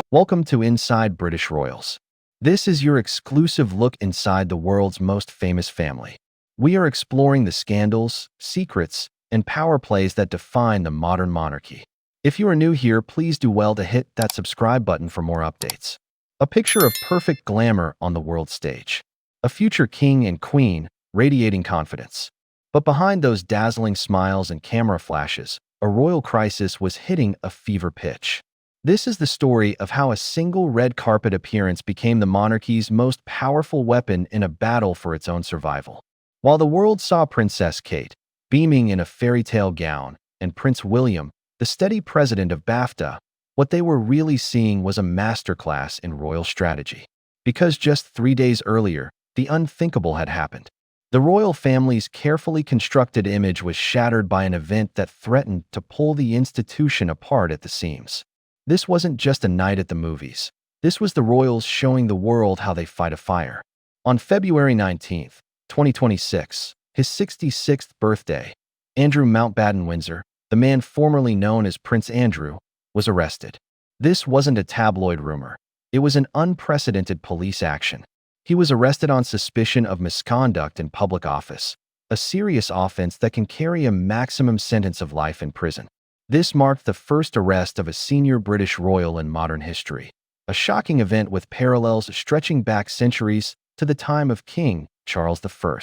Welcome to Inside British Royals. This is your exclusive look inside the world's most famous family. We are exploring the scandals, secrets, and power plays that define the modern monarchy. If you are new here, please do well to hit that subscribe button for more updates. A picture of perfect glamour on the world stage. A future king and queen radiating confidence. But behind those dazzling smiles and camera flashes, a royal crisis was hitting a fever pitch. This is the story of how a single red carpet appearance became the monarchy's most powerful weapon in a battle for its own survival. While the world saw Princess Kate, beaming in a fairy tale gown, and Prince William, the steady president of BAFTA, what they were really seeing was a masterclass in royal strategy. Because just 3 days earlier, the unthinkable had happened. The royal family's carefully constructed image was shattered by an event that threatened to pull the institution apart at the seams. This wasn't just a night at the movies. This was the royals showing the world how they fight a fire. On February 19, 2026, his 66th birthday, Andrew Mountbatten-Windsor, the man formerly known as Prince Andrew, was arrested. This wasn't a tabloid rumor. It was an unprecedented police action. He was arrested on suspicion of misconduct in public office, a serious offense that can carry a maximum sentence of life in prison. This marked the first arrest of a senior British royal in modern history, a shocking event with parallels stretching back centuries to the time of King Charles I.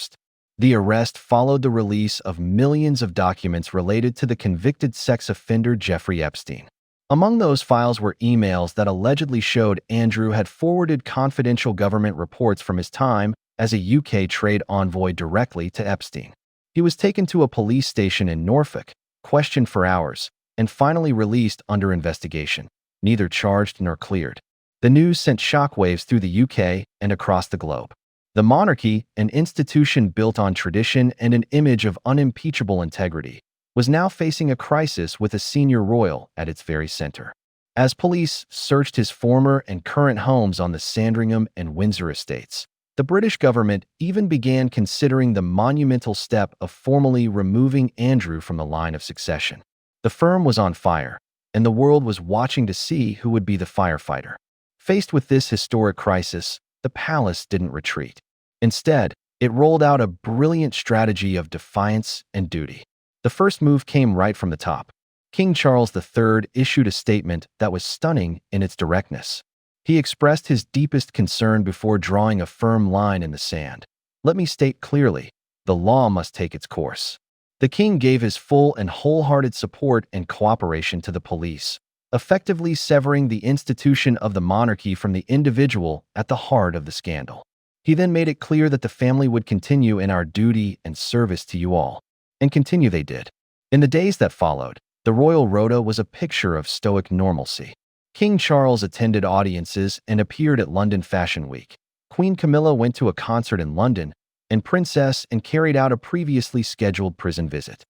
The arrest followed the release of millions of documents related to the convicted sex offender Jeffrey Epstein. Among those files were emails that allegedly showed Andrew had forwarded confidential government reports from his time as a UK trade envoy directly to Epstein. He was taken to a police station in Norfolk, questioned for hours, and finally released under investigation, neither charged nor cleared. The news sent shockwaves through the UK and across the globe. The monarchy, an institution built on tradition and an image of unimpeachable integrity, was now facing a crisis with a senior royal at its very center. As police searched his former and current homes on the Sandringham and Windsor estates, the British government even began considering the monumental step of formally removing Andrew from the line of succession. The firm was on fire, and the world was watching to see who would be the firefighter. Faced with this historic crisis, the palace didn't retreat. Instead, it rolled out a brilliant strategy of defiance and duty. The first move came right from the top. King Charles III issued a statement that was stunning in its directness. He expressed his deepest concern before drawing a firm line in the sand. Let me state clearly, the law must take its course. The king gave his full and wholehearted support and cooperation to the police, effectively severing the institution of the monarchy from the individual at the heart of the scandal. He then made it clear that the family would continue in our duty and service to you all. And continue they did. In the days that followed, the royal rota was a picture of stoic normalcy. King Charles attended audiences and appeared at London Fashion Week. Queen Camilla went to a concert in London, and Princess Anne carried out a previously scheduled prison visit.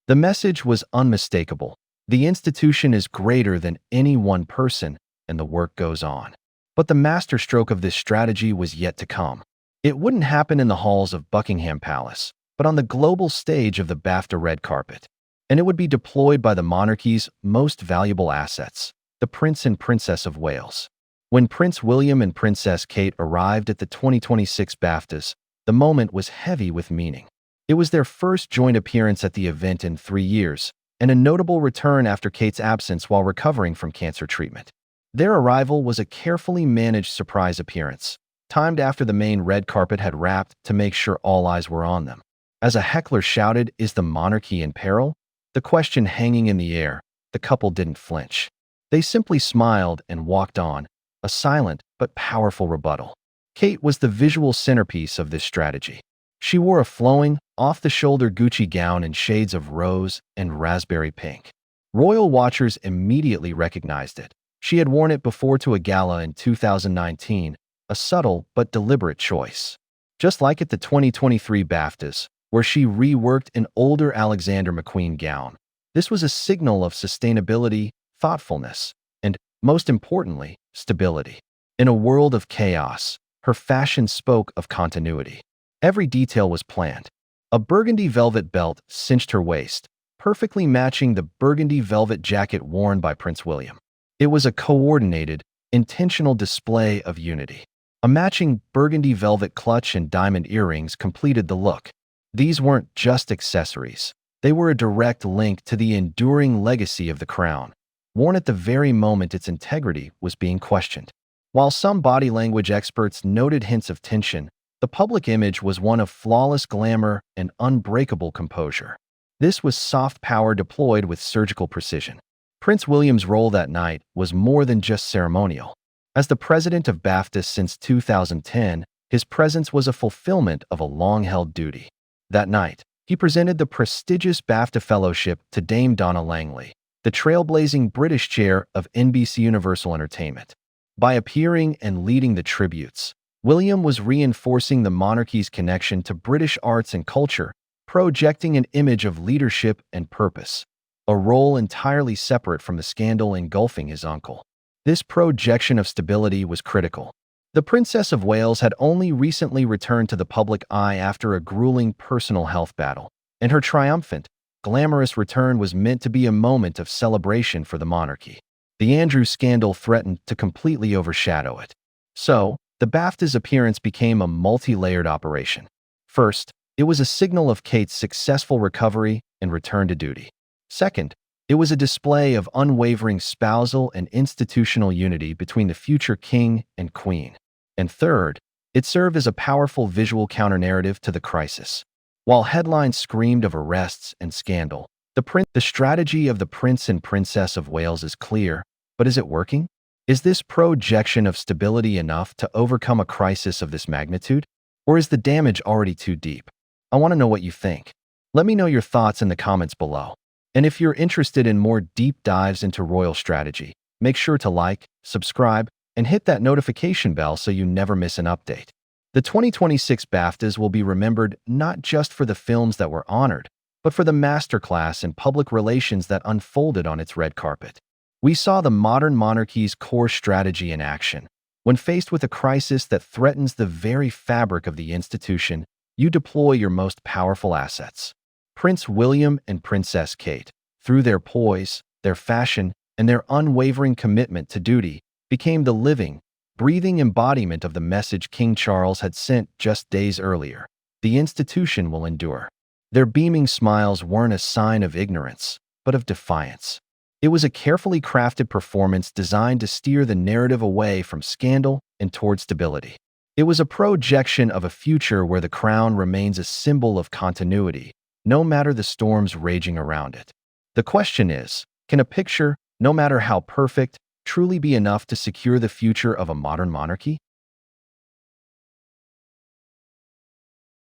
The message was unmistakable. The institution is greater than any one person, and the work goes on. But the masterstroke of this strategy was yet to come. It wouldn't happen in the halls of Buckingham Palace, but on the global stage of the BAFTA Red Carpet. And it would be deployed by the monarchy's most valuable assets, the Prince and Princess of Wales. When Prince William and Princess Kate arrived at the 2026 BAFTAs, the moment was heavy with meaning. It was their first joint appearance at the event in 3 years, and a notable return after Kate's absence while recovering from cancer treatment. Their arrival was a carefully managed surprise appearance, timed after the main red carpet had wrapped to make sure all eyes were on them. As a heckler shouted, "Is the monarchy in peril?" the question hanging in the air, the couple didn't flinch. They simply smiled and walked on, a silent but powerful rebuttal. Kate was the visual centerpiece of this strategy. She wore a flowing, off-the-shoulder Gucci gown in shades of rose and raspberry pink. Royal watchers immediately recognized it. She had worn it before to a gala in 2019, a subtle but deliberate choice. Just like at the 2023 BAFTAs, where she reworked an older Alexander McQueen gown. This was a signal of sustainability, thoughtfulness, and, most importantly, stability. In a world of chaos, her fashion spoke of continuity. Every detail was planned. A burgundy velvet belt cinched her waist, perfectly matching the burgundy velvet jacket worn by Prince William. It was a coordinated, intentional display of unity. A matching burgundy velvet clutch and diamond earrings completed the look. These weren't just accessories. They were a direct link to the enduring legacy of the crown, worn at the very moment its integrity was being questioned. While some body language experts noted hints of tension, the public image was one of flawless glamour and unbreakable composure. This was soft power deployed with surgical precision. Prince William's role that night was more than just ceremonial. As the president of BAFTAs since 2010, his presence was a fulfillment of a long-held duty. That night, he presented the prestigious BAFTA Fellowship to Dame Donna Langley, the trailblazing British chair of NBC Universal Entertainment. By appearing and leading the tributes, William was reinforcing the monarchy's connection to British arts and culture, projecting an image of leadership and purpose, a role entirely separate from the scandal engulfing his uncle. This projection of stability was critical. The Princess of Wales had only recently returned to the public eye after a grueling personal health battle, and her triumphant, glamorous return was meant to be a moment of celebration for the monarchy. The Andrews scandal threatened to completely overshadow it. So, the BAFTA's appearance became a multi-layered operation. First, it was a signal of Kate's successful recovery and return to duty. Second, it was a display of unwavering spousal and institutional unity between the future king and queen. And third, it served as a powerful visual counter-narrative to the crisis. While headlines screamed of arrests and scandal, the strategy of the Prince and Princess of Wales is clear, but is it working? Is this projection of stability enough to overcome a crisis of this magnitude? Or is the damage already too deep? I want to know what you think. Let me know your thoughts in the comments below. And if you're interested in more deep dives into royal strategy, make sure to like, subscribe, and hit that notification bell so you never miss an update. The 2026 BAFTAs will be remembered not just for the films that were honored, but for the masterclass in public relations that unfolded on its red carpet. We saw the modern monarchy's core strategy in action. When faced with a crisis that threatens the very fabric of the institution, you deploy your most powerful assets. Prince William and Princess Kate, through their poise, their fashion, and their unwavering commitment to duty, became the living, breathing embodiment of the message King Charles had sent just days earlier. The institution will endure. Their beaming smiles weren't a sign of ignorance, but of defiance. It was a carefully crafted performance designed to steer the narrative away from scandal and toward stability. It was a projection of a future where the crown remains a symbol of continuity, no matter the storms raging around it. The question is, can a picture, no matter how perfect, truly be enough to secure the future of a modern monarchy?